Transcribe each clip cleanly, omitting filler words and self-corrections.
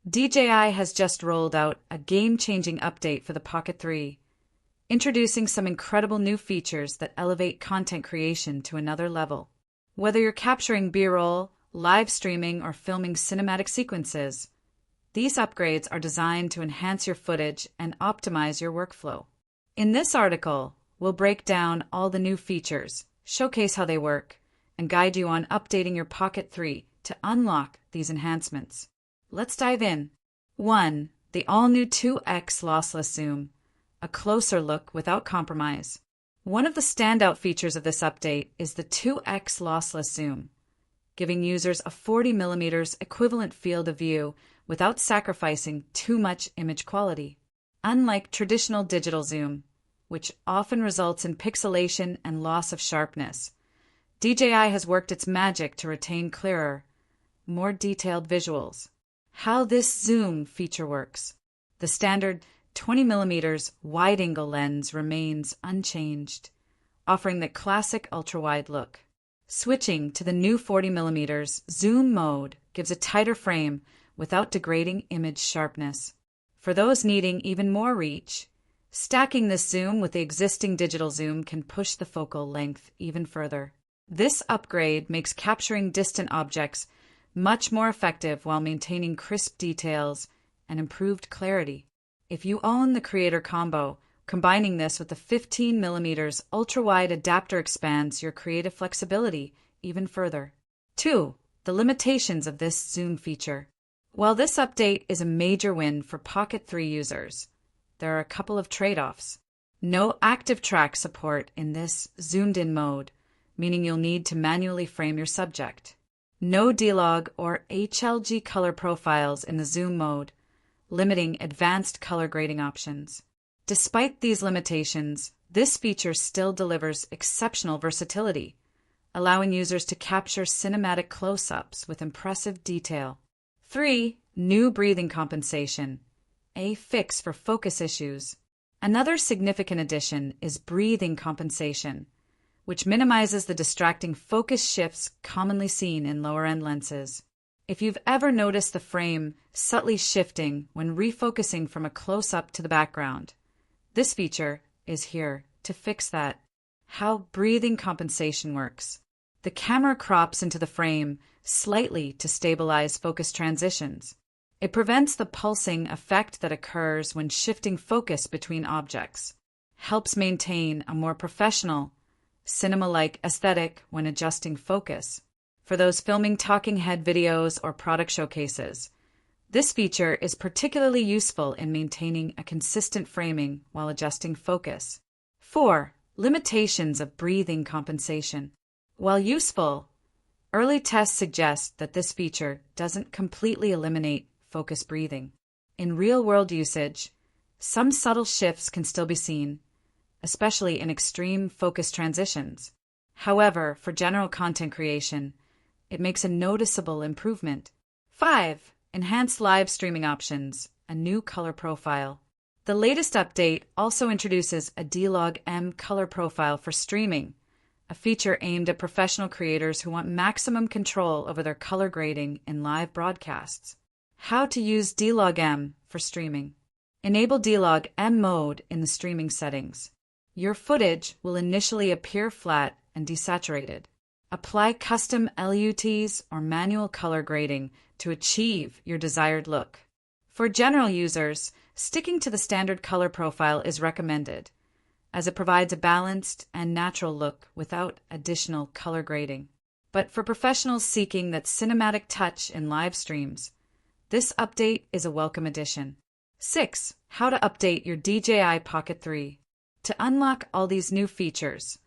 DJI has just rolled out a game-changing update for the Pocket 3, introducing some incredible new features that elevate content creation to another level. Whether you're capturing B-roll, live streaming, or filming cinematic sequences, these upgrades are designed to enhance your footage and optimize your workflow. In this article, we'll break down all the new features, showcase how they work, and guide you on updating your Pocket 3 to unlock these enhancements. Let's dive in. 1. The all-new 2x lossless zoom. A closer look without compromise. One of the standout features of this update is the 2x lossless zoom, giving users a 40mm equivalent field of view without sacrificing too much image quality. Unlike traditional digital zoom, which often results in pixelation and loss of sharpness, DJI has worked its magic to retain clearer, more detailed visuals. How this zoom feature works. The standard 20mm wide-angle lens remains unchanged, offering the classic ultra-wide look. Switching to the new 40mm zoom mode gives a tighter frame without degrading image sharpness. For those needing even more reach, stacking this zoom with the existing digital zoom can push the focal length even further. This upgrade makes capturing distant objects much more effective while maintaining crisp details and improved clarity. If you own the Creator Combo, combining this with the 15mm ultra-wide adapter expands your creative flexibility even further. 2. The limitations of this zoom feature. While this update is a major win for Pocket 3 users, there are a couple of trade-offs. No active track support in this zoomed-in mode, meaning you'll need to manually frame your subject. No D-Log or HLG color profiles in the zoom mode, limiting advanced color grading options. Despite these limitations, this feature still delivers exceptional versatility, allowing users to capture cinematic close-ups with impressive detail. 3. New breathing compensation, a fix for focus issues. Another significant addition is breathing compensation, which minimizes the distracting focus shifts commonly seen in lower-end lenses. If you've ever noticed the frame subtly shifting when refocusing from a close-up to the background, this feature is here to fix that. How breathing compensation works. The camera crops into the frame slightly to stabilize focus transitions. It prevents the pulsing effect that occurs when shifting focus between objects, helps maintain a more professional, cinema-like aesthetic when adjusting focus. For those filming talking head videos or product showcases, this feature is particularly useful in maintaining a consistent framing while adjusting focus. 4. Limitations of breathing compensation. While useful, early tests suggest that this feature doesn't completely eliminate focus breathing. In real-world usage, some subtle shifts can still be seen, especially in extreme focus transitions. However, for general content creation, it makes a noticeable improvement. 5. Enhanced live streaming options, a new color profile. The latest update also introduces a D-Log M color profile for streaming, a feature aimed at professional creators who want maximum control over their color grading in live broadcasts. How to use D-Log M for streaming. Enable D-Log M mode in the streaming settings. Your footage will initially appear flat and desaturated. Apply custom LUTs or manual color grading to achieve your desired look. For general users, sticking to the standard color profile is recommended, as it provides a balanced and natural look without additional color grading. But for professionals seeking that cinematic touch in live streams, this update is a welcome addition. 6. How to update your DJI Pocket 3. To unlock all these new features,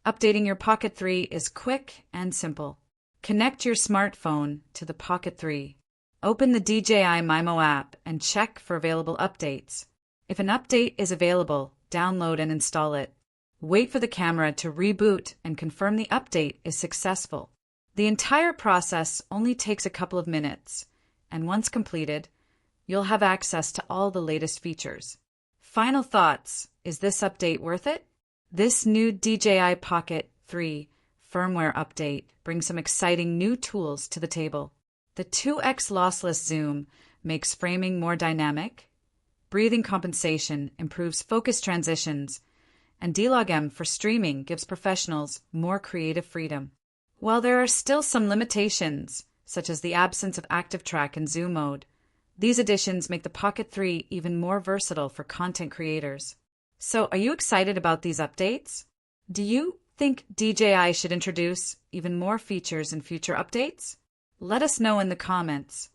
updating your Pocket 3 is quick and simple. Connect your smartphone to the Pocket 3. Open the DJI MIMO app and check for available updates. If an update is available, download and install it. Wait for the camera to reboot and confirm the update is successful. The entire process only takes a couple of minutes, and once completed, you'll have access to all the latest features. Final thoughts. Is this update worth it? This new DJI Pocket 3 firmware update brings some exciting new tools to the table. The 2x lossless zoom makes framing more dynamic, breathing compensation improves focus transitions, and D-Log-M for streaming gives professionals more creative freedom. While there are still some limitations, such as the absence of active track and zoom mode, these additions make the Pocket 3 even more versatile for content creators. So, are you excited about these updates? Do you think DJI should introduce even more features in future updates? Let us know in the comments.